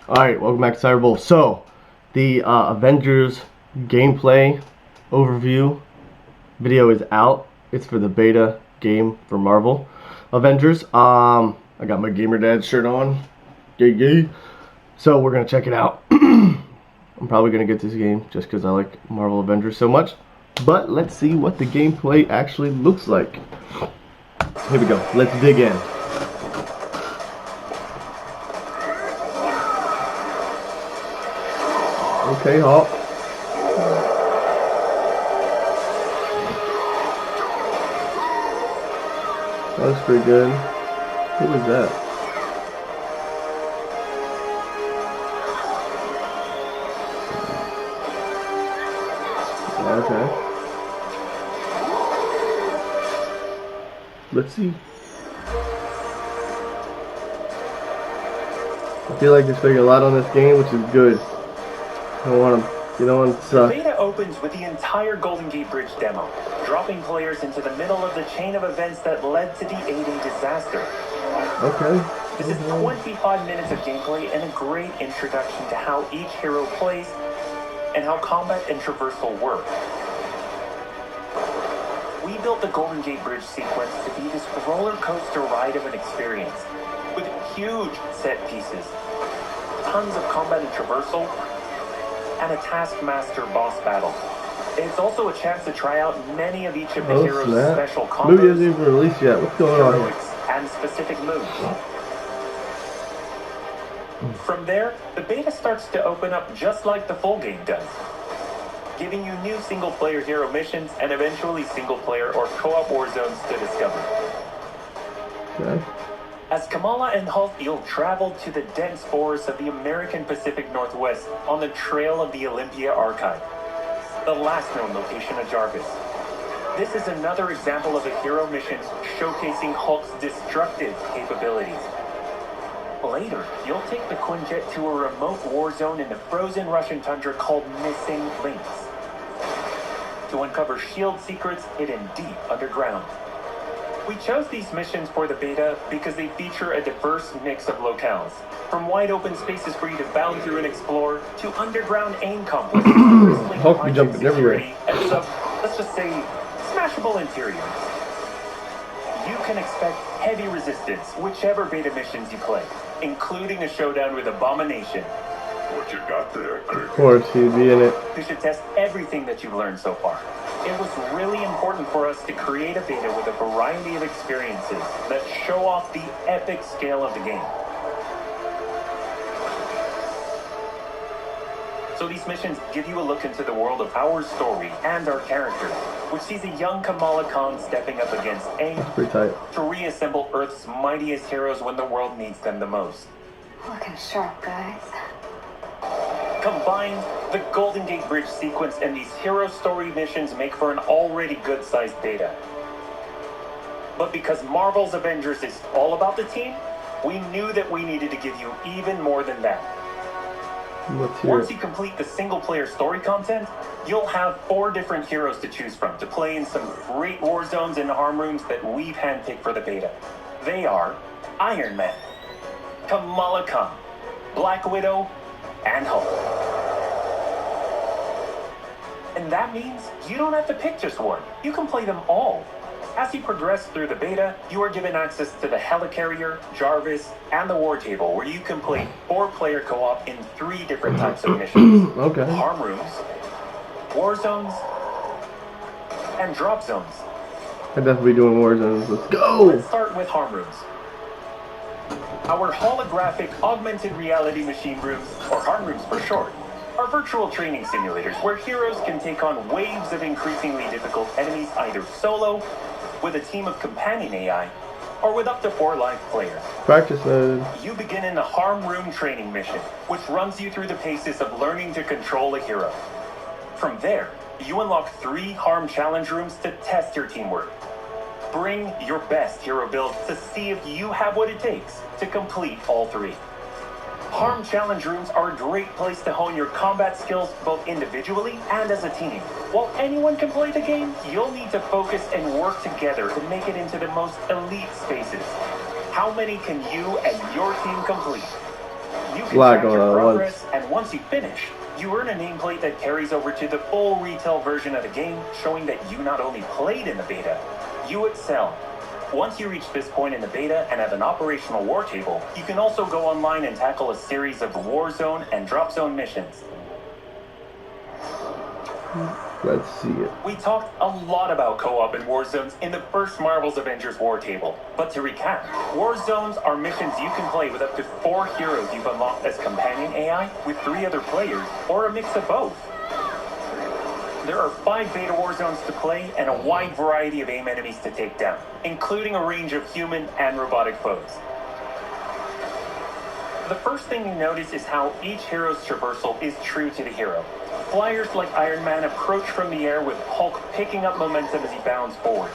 Alright, welcome back to Cyberbowl. So, the Avengers gameplay overview video is out. It's for the beta game for Marvel Avengers. I got my Gamer Dad shirt on. Yay. So, we're going to check it out. I'm probably going to get this game just because I like Marvel Avengers so much. But let's see what the gameplay actually looks like. Here we go. Let's dig in. Okay, Hawk. That looks pretty good. Who was that? Okay. Let's see. I feel like there's a lot on this game, which is good. I don't want to, The beta opens with the entire Golden Gate Bridge demo, dropping players into the middle of the chain of events that led to the A-Day disaster. Okay. This is 25 minutes of gameplay and a great introduction to how each hero plays and how combat and traversal work. We built the Golden Gate Bridge sequence to be this roller coaster ride of an experience, with huge set pieces, tons of combat and traversal, and a Taskmaster boss battle. It's also a chance to try out many of each of the heroes' special combos, movie isn't even released yet. What's going on here? And specific moves. From there, the beta starts to open up just like the full game does, giving you new single-player hero missions and eventually single-player or co-op war zones to discover. Okay. As Kamala and Hulk, you'll travel to the dense forests of the American Pacific Northwest on the trail of the Olympia Archive, the last known location of Jarvis. This is another example of a hero mission showcasing Hulk's destructive capabilities. Later, you'll take the Quinjet to a remote war zone in the frozen Russian tundra called Missing Links to uncover S.H.I.E.L.D. secrets hidden deep underground. We chose these missions for the beta because they feature a diverse mix of locales, from wide open spaces for you to bound through and explore, to underground aim complexes. Hulk be jumping everywhere. And some, let's just say, smashable interiors. You can expect heavy resistance whichever beta missions you play, including a showdown with Abomination. What you got there, Of course, he'd be in it. You should test everything that you've learned so far. It was really important for us to create a beta with a variety of experiences that show off the epic scale of the game. So these missions give you a look into the world of our story and our characters, which sees a young Kamala Khan stepping up against AIM to reassemble Earth's mightiest heroes when the world needs them the most. Looking sharp, guys. Combined, the Golden Gate Bridge sequence and these hero story missions make for an already good-sized beta. But because Marvel's Avengers is all about the team, we knew that we needed to give you even more than that. Once you complete the single-player story content, you'll have 4 different heroes to choose from to play in some great war zones and arm rooms that we've handpicked for the beta. They are Iron Man, Kamala Khan, Black Widow, and Hulk. And that means you don't have to pick just one. You can play them all. As you progress through the beta, you are given access to the Helicarrier, Jarvis, and the War Table, where you can play 4-player co-op in 3 different types of missions. Okay. Arm rooms, war zones, and drop zones. I'd definitely be doing war zones. Let's go! Let's start with harm rooms. Our holographic augmented reality machine rooms, or harm rooms for short, are virtual training simulators where heroes can take on waves of increasingly difficult enemies either solo, with a team of companion AI, or with up to 4 live players. Practice mode. You begin in the harm room training mission, which runs you through the paces of learning to control a hero. From there, you unlock 3 harm challenge rooms to test your teamwork. Bring your best hero build to see if you have what it takes to complete all 3. Harm challenge rooms are a great place to hone your combat skills both individually and as a team. While anyone can play the game, you'll need to focus and work together to make it into the most elite spaces. How many can you and your team complete? You A can lot track going your on at once. progress, and once you finish, you earn a nameplate that carries over to the full retail version of the game, showing that you not only played in the beta, you excel. Once you reach this point in the beta and have an operational war table, you can also go online and tackle a series of war zone and drop zone missions. Let's see it. We talked a lot about co-op and war zones in the first Marvel's Avengers war table. But to recap, war zones are missions you can play with up to 4 heroes you've unlocked as companion AI with 3 other players, or a mix of both. There are 5 beta war zones to play and a wide variety of AIM enemies to take down, including a range of human and robotic foes. The first thing you notice is how each hero's traversal is true to the hero. Flyers like Iron Man approach from the air with Hulk picking up momentum as he bounds forward.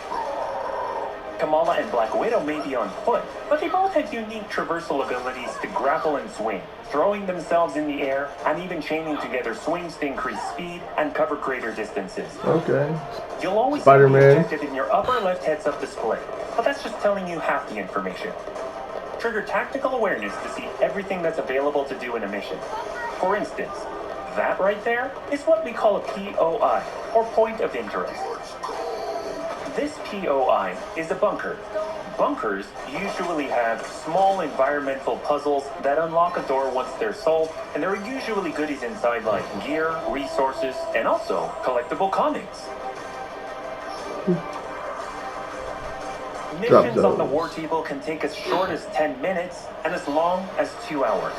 Kamala and Black Widow may be on foot, but they both have unique traversal abilities to grapple and swing, throwing themselves in the air and even chaining together swings to increase speed and cover greater distances. Okay. You'll always see Spider-Man. the objective in your upper left heads-up display, but that's just telling you half the information. Trigger tactical awareness to see everything that's available to do in a mission. For instance, that right there is what we call a POI, or point of interest. This POI is a bunker. Bunkers usually have small environmental puzzles that unlock a door once they're solved, and there are usually goodies inside like gear, resources, and also collectible comics. Missions on the war table can take as short as 10 minutes and as long as 2 hours.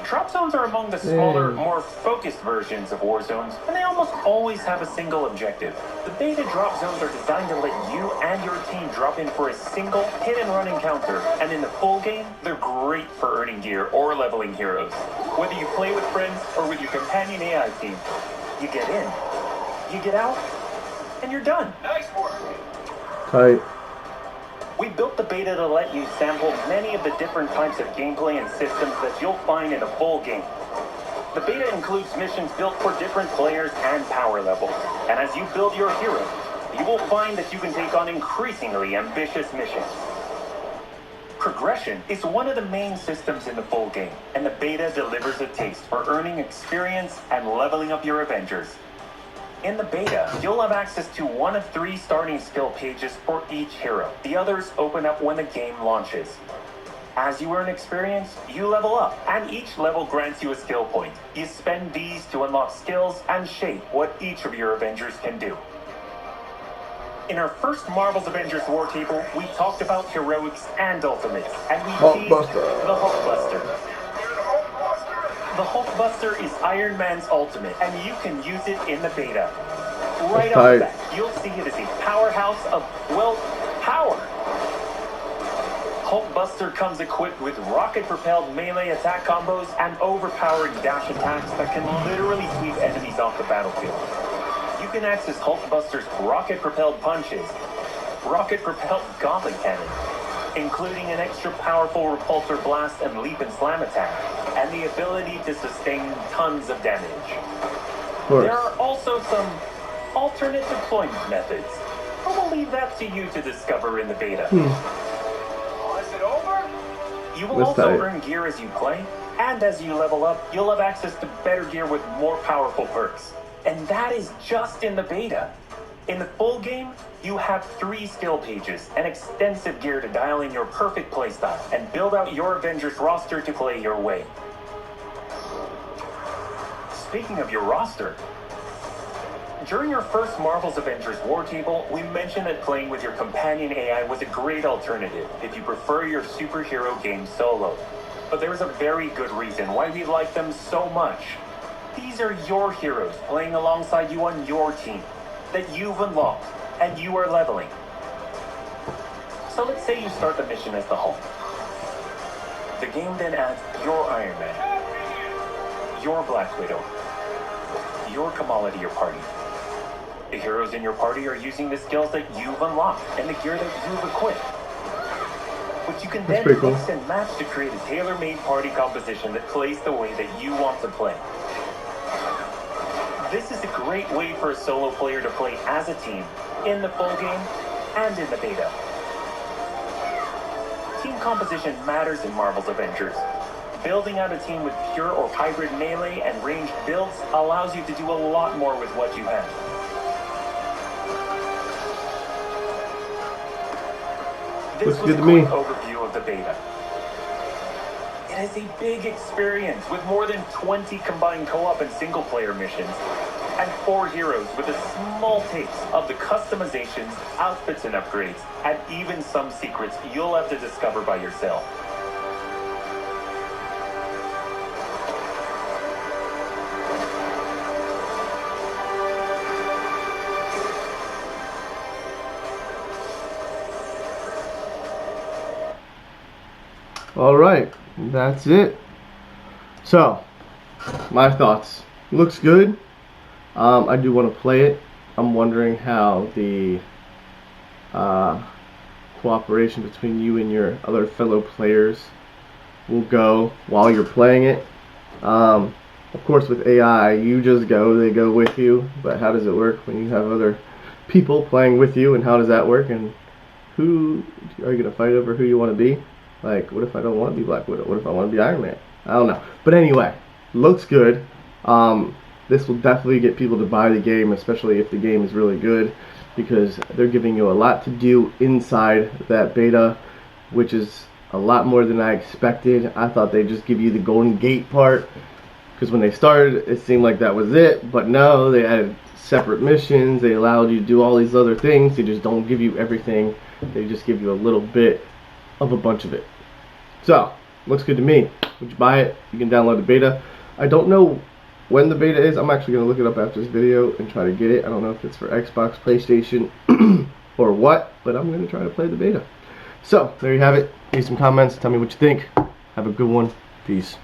Drop zones are among the smaller, more focused versions of war zones, and they almost always have a single objective. The beta drop zones are designed to let you and your team drop in for a single hit-and-run encounter, and in the full game, they're great for earning gear or leveling heroes. Whether you play with friends or with your companion AI team, you get in, you get out, and you're done. Nice work! Tight. We built the beta to let you sample many of the different types of gameplay and systems that you'll find in a full game. The beta includes missions built for different players and power levels. And as you build your hero, you will find that you can take on increasingly ambitious missions. Progression is one of the main systems in the full game, and the beta delivers a taste for earning experience and leveling up your Avengers. In the beta, you'll have access to one of 3 starting skill pages for each hero. The others open up when the game launches. As you earn experience, you level up, and each level grants you a skill point. You spend these to unlock skills and shape what each of your Avengers can do. In our first Marvel's Avengers war table, we talked about heroics and ultimates, and we teased the Hulkbuster. The Hulkbuster is Iron Man's ultimate, and you can use it in the beta. Right off the bat, you'll see it as a powerhouse of, well, power. Hulkbuster comes equipped with rocket-propelled melee attack combos and overpowering dash attacks that can literally sweep enemies off the battlefield. You can access Hulkbuster's rocket-propelled punches, rocket-propelled gauntlet cannon, including an extra powerful repulsor blast and leap and slam attack, and the ability to sustain tons of damage. There are also some alternate deployment methods, but we'll leave that to you to discover in the beta. Is it over? You will also earn gear as you play, and as you level up, you'll have access to better gear with more powerful perks. And that is just in the beta. In the full game, you have 3 skill pages and extensive gear to dial in your perfect playstyle and build out your Avengers roster to play your way. Speaking of your roster, during your first Marvel's Avengers war table, we mentioned that playing with your companion AI was a great alternative if you prefer your superhero game solo. But there is a very good reason why we like them so much. These are your heroes playing alongside you on your team that you've unlocked, and you are leveling. So let's say you start the mission as the Hulk. The game then adds your Iron Man, your Black Widow, your Kamala to your party. The heroes in your party are using the skills that you've unlocked and the gear that you've equipped, which you can then mix and match to create a tailor-made party composition that plays the way that you want to play. This is a great way for a solo player to play as a team, in the full game, and in the beta. Team composition matters in Marvel's Avengers, Building out a team with pure or hybrid melee and ranged builds allows you to do a lot more with what you have. This Looks was good a to me. quick overview of the beta. It is a big experience with more than 20 combined co-op and single-player missions, and 4 heroes with a small taste of the customizations, outfits and upgrades, and even some secrets you'll have to discover by yourself. Alright, that's it. So, my thoughts. Looks good. I do want to play it. I'm wondering how the cooperation between you and your other fellow players will go while you're playing it. Of course, with AI, you just go, they go with you. But how does it work when you have other people playing with you, and how does that work? And who are you going to fight over who you want to be? Like, what if I don't want to be Black Widow? What if I want to be Iron Man? I don't know. But anyway, looks good. This will definitely get people to buy the game, especially if the game is really good, because they're giving you a lot to do inside that beta, which is a lot more than I expected. I thought they'd just give you the Golden Gate part, because when they started, it seemed like that was it. But no, they added separate missions. They allowed you to do all these other things. They just don't give you everything. They just give you a little bit of a bunch of it. So, looks good to me. Would you buy it? You can download the beta. I don't know when the beta is. I'm actually going to look it up after this video and try to get it. I don't know if it's for Xbox, PlayStation, or what, but I'm going to try to play the beta. So, there you have it. Leave some comments. Tell me what you think. Have a good one. Peace.